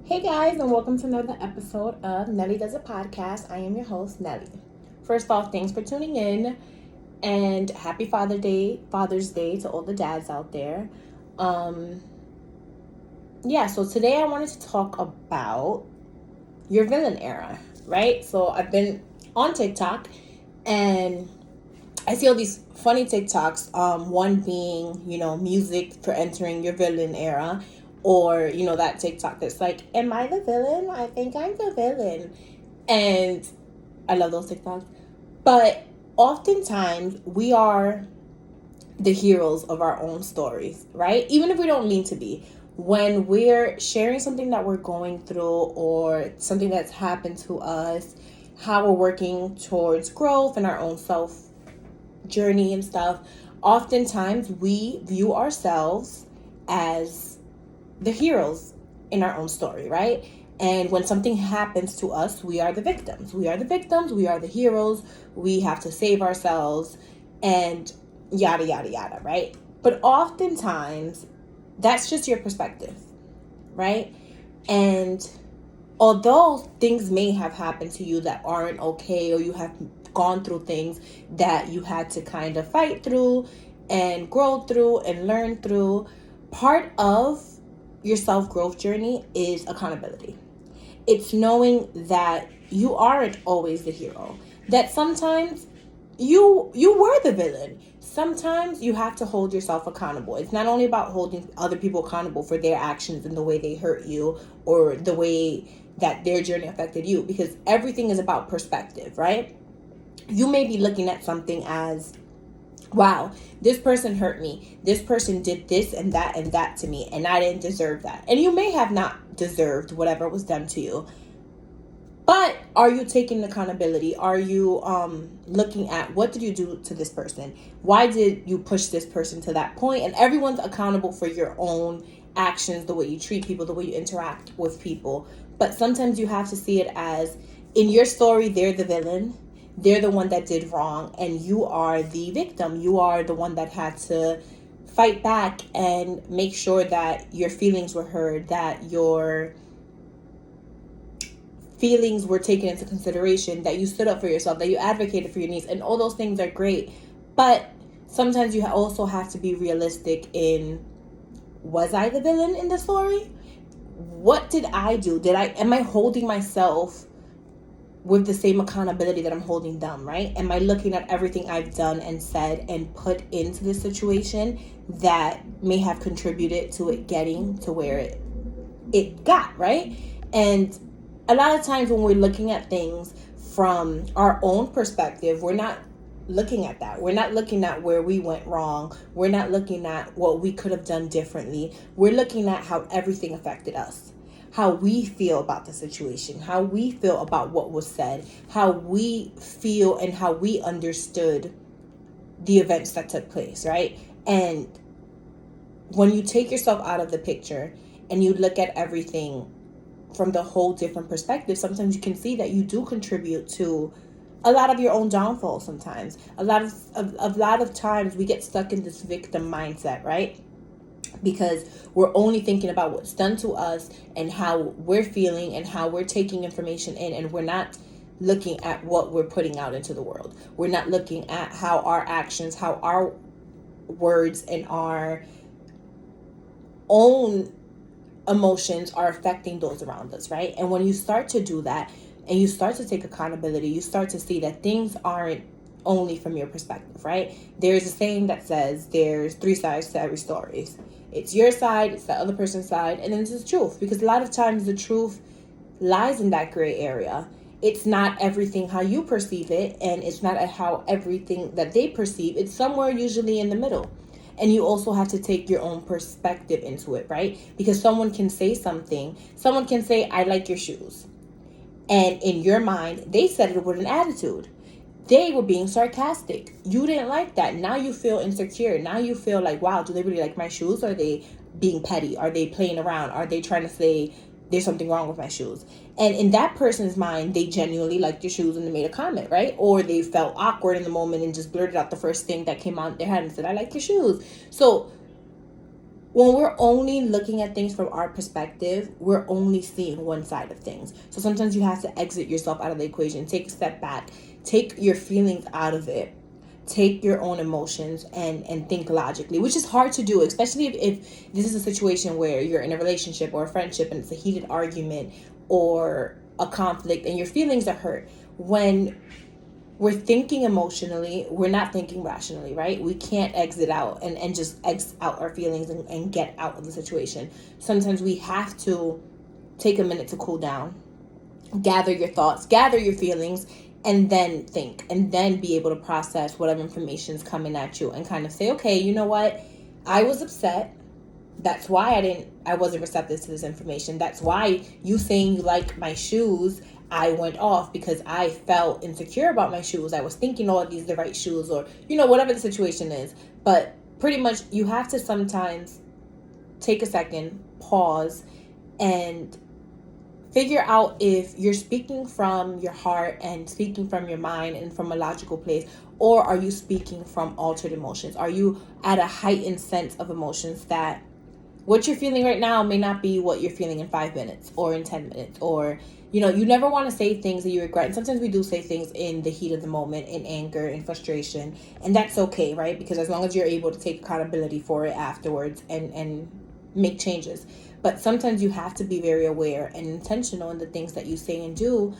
Hey guys, and welcome to another episode of Nelly Does a Podcast. I am your host, Nelly. First off, thanks for tuning in, and happy Father's Day to all the dads out there. Um, so today I wanted to talk about your villain era, right? So I've been on TikTok, and I see all these funny TikToks. One being, music for entering your villain era, or that TikTok that's like, "Am I the villain? I think I'm the villain," and I love those TikToks. But oftentimes we are the heroes of our own stories, right? Even if we don't mean to be. When we're sharing something that we're going through or something that's happened to us, how we're working towards growth and our own self journey and stuff, oftentimes we view ourselves as the heroes in our own story, right? And when something happens to us, we are the victims. We are the victims, we are the heroes, we have to save ourselves, and yada, yada, yada, right? But oftentimes, that's just your perspective, right? And although things may have happened to you that aren't okay, or you have gone through things that you had to kind of fight through and grow through and learn through, part of your self-growth journey is accountability. It's knowing that you aren't always the hero, that sometimes you were the villain. Sometimes you have to hold yourself accountable. It's not only about holding other people accountable for their actions and the way they hurt you or the way that their journey affected you, because everything is about perspective, right? You may be looking at something as, wow, this person hurt me, this person did this and that to me, and I didn't deserve that. And you may have not deserved whatever was done to you, but are you taking accountability? Are you looking at, what did you do to this person? Why did you push this person to that point? And everyone's accountable for your own actions, the way you treat people, the way you interact with people. But sometimes you have to see it as, in your story, they're the villain. They're the one that did wrong, and you are the victim. You are the one that had to fight back and make sure that your feelings were heard, that your feelings were taken into consideration, that you stood up for yourself, that you advocated for your needs, and all those things are great. But sometimes you also have to be realistic in, was I the villain in the story? What did I do? Am I holding myself with the same accountability that I'm holding them, right? Am I looking at everything I've done and said and put into this situation that may have contributed to it getting to where it got, right? And a lot of times when we're looking at things from our own perspective, we're not looking at that. We're not looking at where we went wrong. We're not looking at what we could have done differently. We're looking at how everything affected us, how we feel about the situation, how we feel about what was said, how we feel and how we understood the events that took place, right? And when you take yourself out of the picture and you look at everything from the whole different perspective, sometimes you can see that you do contribute to a lot of your own downfall. Sometimes a lot of times we get stuck in this victim mindset, right? Because we're only thinking about what's done to us and how we're feeling and how we're taking information in, and we're not looking at what we're putting out into the world. We're not looking at how our actions, how our words and our own emotions are affecting those around us, right? And when you start to do that and you start to take accountability, you start to see that things aren't only from your perspective, right? There's a saying that says there's three sides to every story. It's your side, it's the other person's side, and then it's the truth. Because a lot of times the truth lies in that gray area. It's not everything how you perceive it, and it's not how everything that they perceive. It's somewhere usually in the middle. And you also have to take your own perspective into it, right? Because someone can say something. Someone can say, I like your shoes. And in your mind, they said it with an attitude. They were being sarcastic. You didn't like that. Now you feel insecure. Now you feel like, wow, do they really like my shoes? Are they being petty? Are they playing around? Are they trying to say there's something wrong with my shoes? And in that person's mind, they genuinely liked your shoes and they made a comment, right? Or they felt awkward in the moment and just blurted out the first thing that came out their head and said, I like your shoes. So when we're only looking at things from our perspective, we're only seeing one side of things. So sometimes you have to exit yourself out of the equation, take a step back, take your feelings out of it, take your own emotions and think logically, which is hard to do, especially if this is a situation where you're in a relationship or a friendship and it's a heated argument or a conflict and your feelings are hurt. When we're thinking emotionally, we're not thinking rationally, right? We can't exit out and just exit out our feelings and get out of the situation. Sometimes we have to take a minute to cool down, gather your thoughts, gather your feelings, and then think, and then be able to process whatever information is coming at you and kind of say, okay, you know what? I was upset. That's why I wasn't receptive to this information. That's why you saying you like my shoes, I went off because I felt insecure about my shoes. I was thinking, oh, these are the right shoes, or, whatever the situation is. But pretty much you have to sometimes take a second, pause, and figure out if you're speaking from your heart and speaking from your mind and from a logical place, or are you speaking from altered emotions? Are you at a heightened sense of emotions that what you're feeling right now may not be what you're feeling in 5 minutes or in 10 minutes, or, you never want to say things that you regret. And sometimes we do say things in the heat of the moment, in anger, in frustration, and that's okay, right? Because as long as you're able to take accountability for it afterwards and make changes. But sometimes you have to be very aware and intentional in the things that you say and do,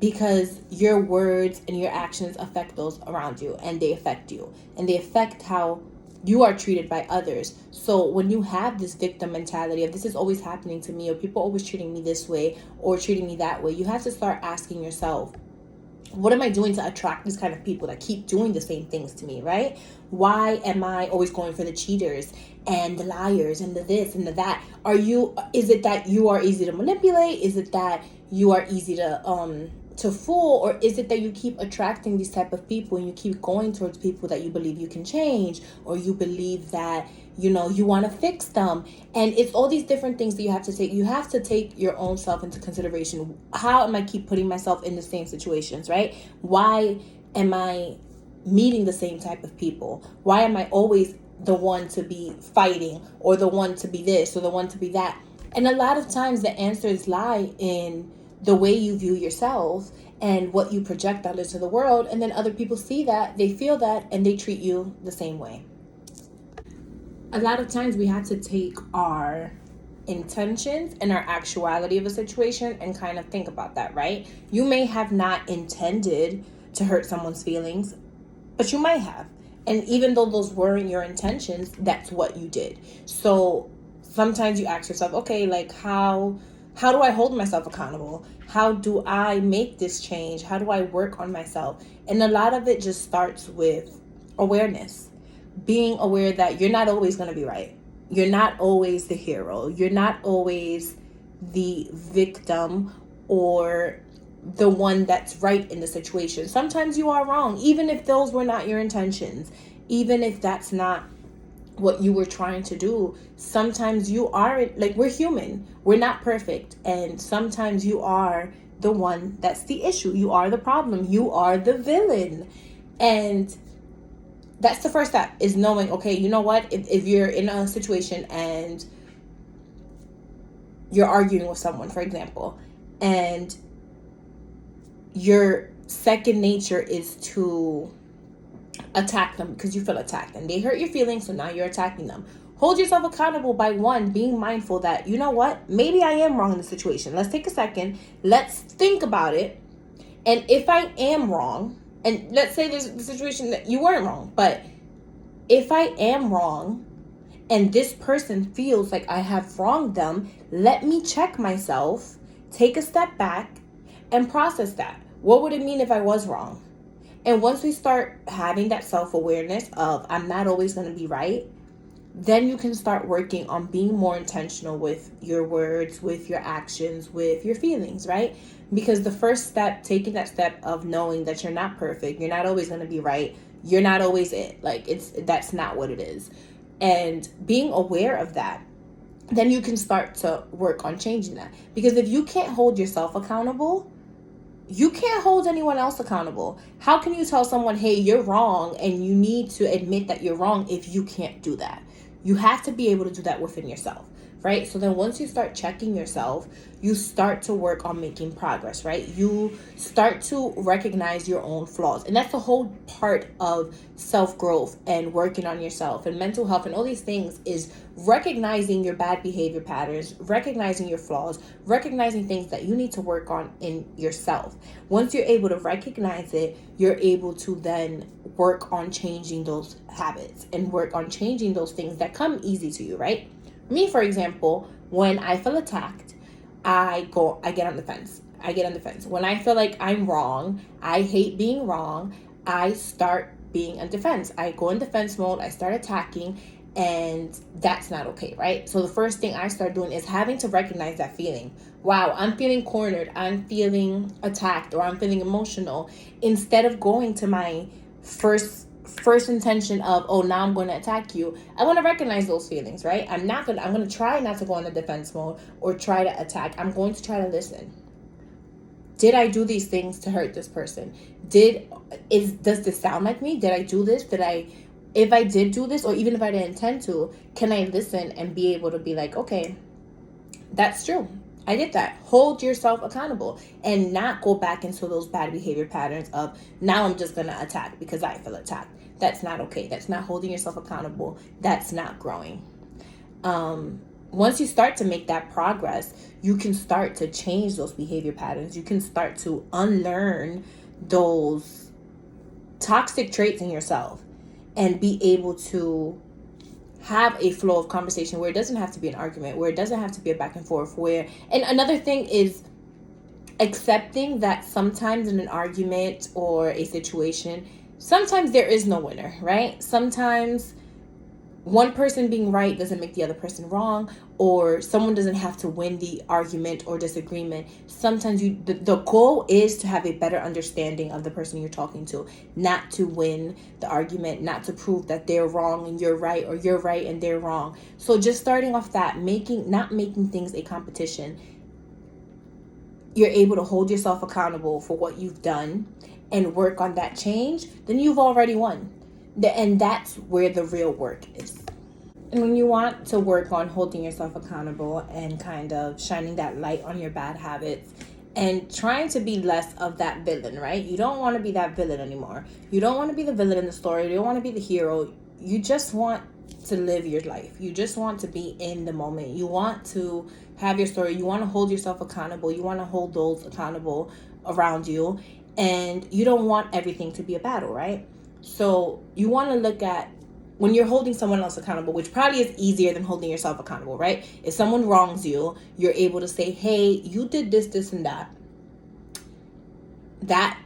because your words and your actions affect those around you, and they affect you, and they affect how you are treated by others. So when you have this victim mentality of this is always happening to me, or people always treating me this way or treating me that way, you have to start asking yourself, what am I doing to attract these kind of people that keep doing the same things to me, right? Why am I always going for the cheaters and the liars and the this and the that? Is it that you are easy to manipulate? Is it that you are easy to fool? Or is it that you keep attracting these type of people and you keep going towards people that you believe you can change, or you believe that you want to fix them? And it's all these different things that you have to take your own self into consideration. How am I keep putting myself in the same situations, right? Why am I meeting the same type of people? Why am I always the one to be fighting, or the one to be this, or the one to be that? And a lot of times the answers lie in the way you view yourself and what you project out into the world. And then other people see that, they feel that, and they treat you the same way. A lot of times we have to take our intentions and our actuality of a situation and kind of think about that, right? You may have not intended to hurt someone's feelings, but you might have. And even though those weren't your intentions, that's what you did. So sometimes you ask yourself, okay, like how do I hold myself accountable? How do I make this change? How do I work on myself? And a lot of it just starts with awareness. Being aware that you're not always going to be right. You're not always the hero. You're not always the victim or the one that's right in the situation. Sometimes you are wrong, even if those were not your intentions, even if that's not what you were trying to do. Sometimes you are, like, we're human, we're not perfect, and sometimes you are the one that's the issue. You are the problem. You are the villain. And that's the first step, is knowing, okay, you know what, if you're in a situation and you're arguing with someone, for example, and your second nature is to attack them because you feel attacked and they hurt your feelings, so now you're attacking them. Hold yourself accountable by, one, being mindful that, you know what, maybe I am wrong in the situation. Let's take a second. Let's think about it. And if I am wrong, and let's say there's a situation that you weren't wrong, but if I am wrong and this person feels like I have wronged them, let me check myself, take a step back, and process that. What would it mean if I was wrong? And once we start having that self-awareness of I'm not always going to be right, then you can start working on being more intentional with your words, with your actions, with your feelings, right? Because the first step, taking that step of knowing that you're not perfect, you're not always going to be right, you're not always it. Like, that's not what it is. And being aware of that, then you can start to work on changing that. Because if you can't hold yourself accountable, you can't hold anyone else accountable. How can you tell someone, hey, you're wrong, and you need to admit that you're wrong if you can't do that? You have to be able to do that within yourself, right? So then once you start checking yourself, you start to work on making progress, right? You start to recognize your own flaws. And that's the whole part of self-growth and working on yourself and mental health and all these things, is recognizing your bad behavior patterns, recognizing your flaws, recognizing things that you need to work on in yourself. Once you're able to recognize it, you're able to then work on changing those habits and work on changing those things that come easy to you, right? Me, for example, when I feel attacked, I get on the fence. I get on the fence. When I feel like I'm wrong, I hate being wrong, I start being on defense. I go in defense mode, I start attacking, and that's not okay, right? So the first thing I start doing is having to recognize that feeling. Wow, I'm feeling cornered, I'm feeling attacked, or I'm feeling emotional. Instead of going to my first intention of, oh, now I'm going to attack you, I want to recognize those feelings, right? I'm going to try not to go in the defense mode or try to attack. I'm going to try to listen. Did I do these things to hurt this person? Does this sound like me? Did I do this? If I did do this, or even if I didn't intend to, can I listen and be able to be like, okay, that's true, I did that. Hold yourself accountable and not go back into those bad behavior patterns of, now I'm just going to attack because I feel attacked. That's not okay. That's not holding yourself accountable. That's not growing. Once you start to make that progress, you can start to change those behavior patterns. You can start to unlearn those toxic traits in yourself and be able to have a flow of conversation where it doesn't have to be an argument, where it doesn't have to be a back and forth, and another thing is accepting that sometimes in an argument or a situation, sometimes there is no winner, right? Sometimes one person being right doesn't make the other person wrong, or someone doesn't have to win the argument or disagreement. Sometimes the goal is to have a better understanding of the person you're talking to, not to win the argument, not to prove that they're wrong and you're right, or you're right and they're wrong. So just starting off that, not making things a competition, you're able to hold yourself accountable for what you've done and work on that change, then you've already won. And that's where the real work is. And when you want to work on holding yourself accountable and kind of shining that light on your bad habits and trying to be less of that villain, right? You don't want to be that villain anymore. You don't want to be the villain in the story. You don't want to be the hero. You just want to live your life. You just want to be in the moment. You want to have your story. You want to hold yourself accountable. You want to hold those accountable around you. And you don't want everything to be a battle, right? So you want to look at when you're holding someone else accountable, which probably is easier than holding yourself accountable, right? If someone wrongs you, you're able to say, hey, you did this, this, and that. That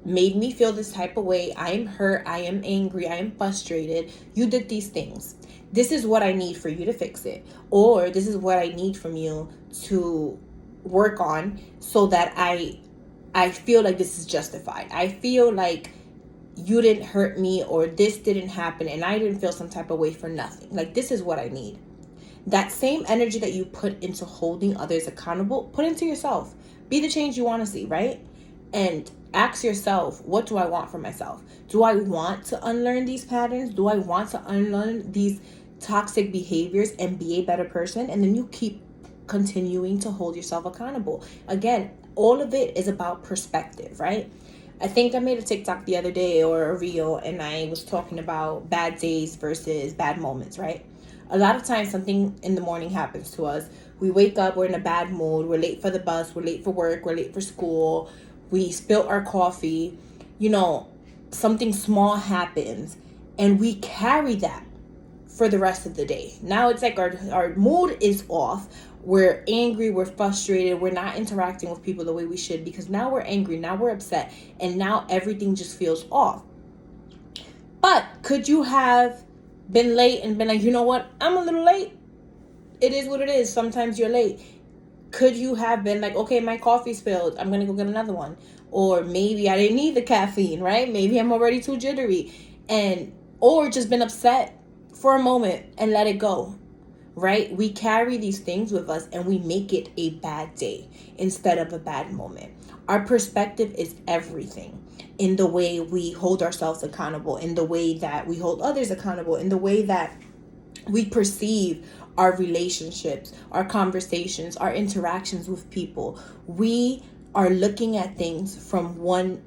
made me feel this type of way. I am hurt. I am angry. I am frustrated. You did these things. This is what I need for you to fix it. Or this is what I need from you to work on so that I feel like this is justified. I feel like you didn't hurt me, or this didn't happen and I didn't feel some type of way for nothing. Like, this is what I need. That same energy that you put into holding others accountable, put into yourself. Be the change you want to see, right? And ask yourself, what do I want for myself? Do I want to unlearn these patterns? Do I want to unlearn these toxic behaviors and be a better person? And then you keep continuing to hold yourself accountable. Again, all of it is about perspective, right? I think I made a TikTok the other day, or a reel, and I was talking about bad days versus bad moments, right? A lot of times something in the morning happens to us. We wake up, we're in a bad mood, we're late for the bus, we're late for work, we're late for school, we spilt our coffee, something small happens, and we carry that for the rest of the day. Now it's like our mood is off. We're angry, we're frustrated, we're not interacting with people the way we should because now we're angry, now we're upset, and now everything just feels off. But could you have been late and been like, you know what, I'm a little late. It is what it is. Sometimes you're late. Could you have been like, okay, my coffee spilled, I'm going to go get another one. Or maybe I didn't need the caffeine, right? Maybe I'm already too jittery. Or just been upset for a moment and let it go. Right? We carry these things with us and we make it a bad day instead of a bad moment. Our perspective is everything in the way we hold ourselves accountable, in the way that we hold others accountable, in the way that we perceive our relationships, our conversations, our interactions with people. We are looking at things from one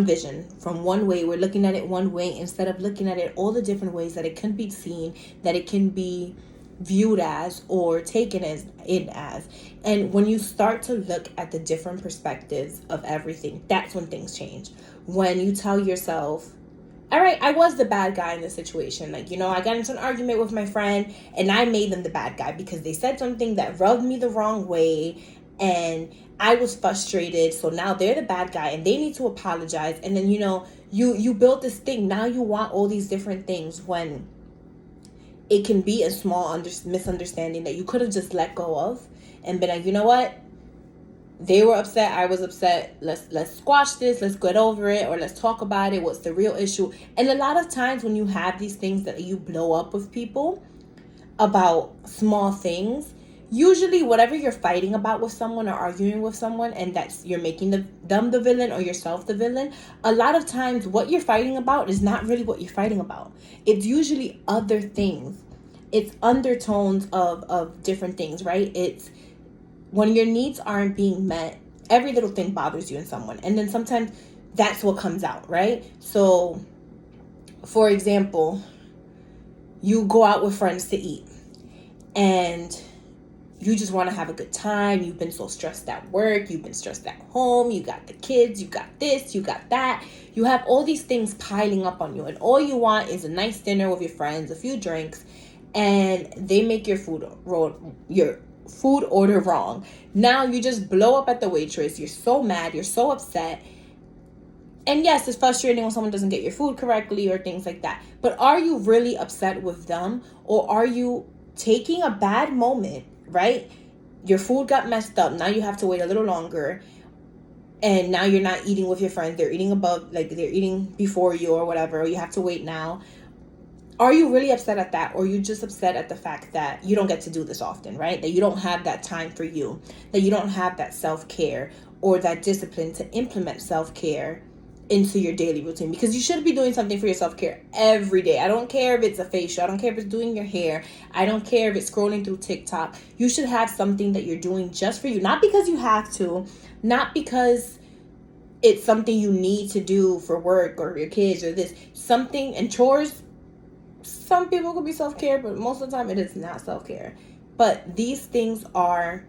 vision, from one way. We're looking at it one way instead of looking at it all the different ways that it can be seen, that it can be viewed as or taken as. And when you start to look at the different perspectives of everything, that's when things change. When you tell yourself, all right, I was the bad guy in this situation. Like, I got into an argument with my friend and I made them the bad guy because they said something that rubbed me the wrong way and I was frustrated. So now they're the bad guy and they need to apologize. And then, you build this thing. Now you want all these different things when it can be a small misunderstanding that you could have just let go of and been like, you know what? They were upset, I was upset. Let's squash this, let's get over it, or let's talk about it. What's the real issue? And a lot of times when you have these things that you blow up with people about small things, usually whatever you're fighting about with someone or arguing with someone, and that's you're making them the villain or yourself the villain, a lot of times what you're fighting about is not really what you're fighting about. It's usually other things. It's undertones of different things, right? It's when your needs aren't being met, every little thing bothers you in someone. And then sometimes that's what comes out, right? So, for example, you go out with friends to eat and you just want to have a good time. You've been so stressed at work. You've been stressed at home. You got the kids. You got this. You got that. You have all these things piling up on you. And all you want is a nice dinner with your friends, a few drinks, and they make your food order wrong. Now you just blow up at the waitress. You're so mad. You're so upset. And yes, it's frustrating when someone doesn't get your food correctly or things like that. But are you really upset with them? Or are you taking a bad moment, right? Your food got messed up. Now you have to wait a little longer. And now you're not eating with your friends. They're eating they're eating before you or whatever. Or you have to wait now. Are you really upset at that? Or are you just upset at the fact that you don't get to do this often, right? That you don't have that time for you. That you don't have that self-care or that discipline to implement self-care into your daily routine. Because you should be doing something for your self-care every day. I don't care if it's a facial. I don't care if it's doing your hair. I don't care if it's scrolling through TikTok. You should have something that you're doing just for you. Not because you have to. Not because it's something you need to do for work or your kids or this. Something, and chores, some people could be self-care, but most of the time it is not self-care. But these things are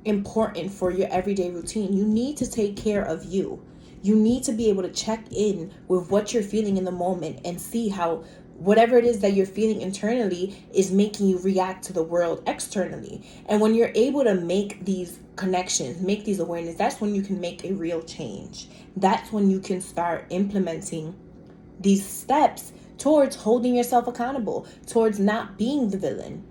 important for your everyday routine. You need to take care of you. You need to be able to check in with what you're feeling in the moment and see how whatever it is that you're feeling internally is making you react to the world externally. And when you're able to make these connections, make these awareness, that's when you can make a real change. That's when you can start implementing these steps towards holding yourself accountable, towards not being the villain,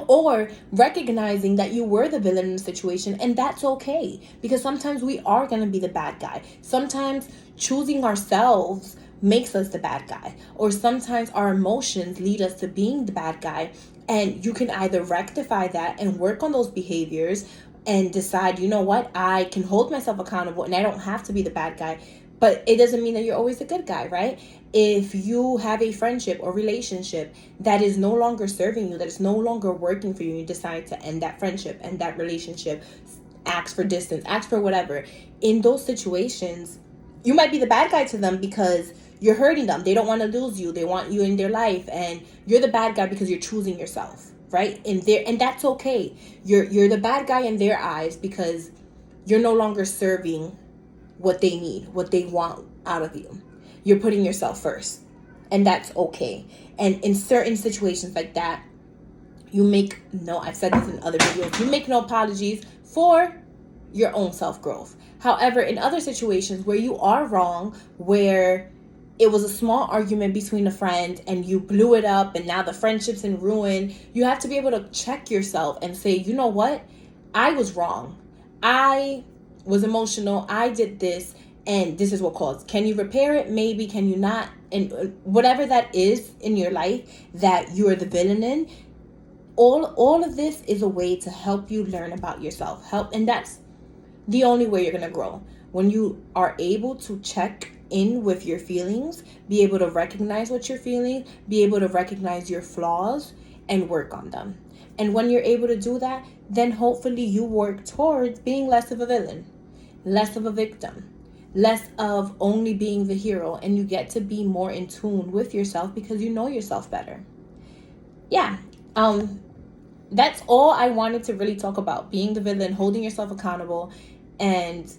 or recognizing that you were the villain in the situation, and that's okay, because sometimes we are going to be the bad guy. Sometimes choosing ourselves makes us the bad guy, or sometimes our emotions lead us to being the bad guy, and you can either rectify that and work on those behaviors and decide, you know what, I can hold myself accountable and I don't have to be the bad guy. But it doesn't mean that you're always a good guy, right? If you have a friendship or relationship that is no longer serving you, that is no longer working for you, you decide to end that friendship and that relationship, ask for distance, ask for whatever. In those situations, you might be the bad guy to them because you're hurting them. They don't want to lose you. They want you in their life. And you're the bad guy because you're choosing yourself, right? And that's okay. You're the bad guy in their eyes because you're no longer serving what they need, what they want out of you. You're putting yourself first, and that's okay. And in certain situations like that, I've said this in other videos, you make no apologies for your own self-growth. However, in other situations where you are wrong, where it was a small argument between a friend and you blew it up and now the friendship's in ruin, you have to be able to check yourself and say, you know what? I was wrong. I was emotional. I did this, and this is what caused. Can you repair it? Maybe. Can you not? And whatever that is in your life that you are the villain in, all of this is a way to help you learn about yourself. And that's the only way you're going to grow. When you are able to check in with your feelings, be able to recognize what you're feeling, be able to recognize your flaws, and work on them. And when you're able to do that, then hopefully you work towards being less of a villain, less of a victim, less of only being the hero, and you get to be more in tune with yourself because you know yourself better. Yeah. That's all I wanted to really talk about. Being the villain, holding yourself accountable, and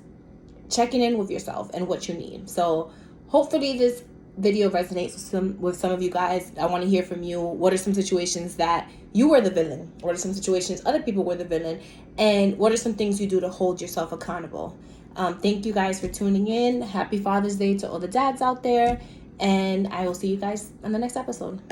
checking in with yourself and what you need. So hopefully this video resonates with some of you guys. I want to hear from you. What are some situations that you were the villain? What are some situations other people were the villain? And what are some things you do to hold yourself accountable? Thank you guys for tuning in. Happy Father's Day to all the dads out there. And I will see you guys on the next episode.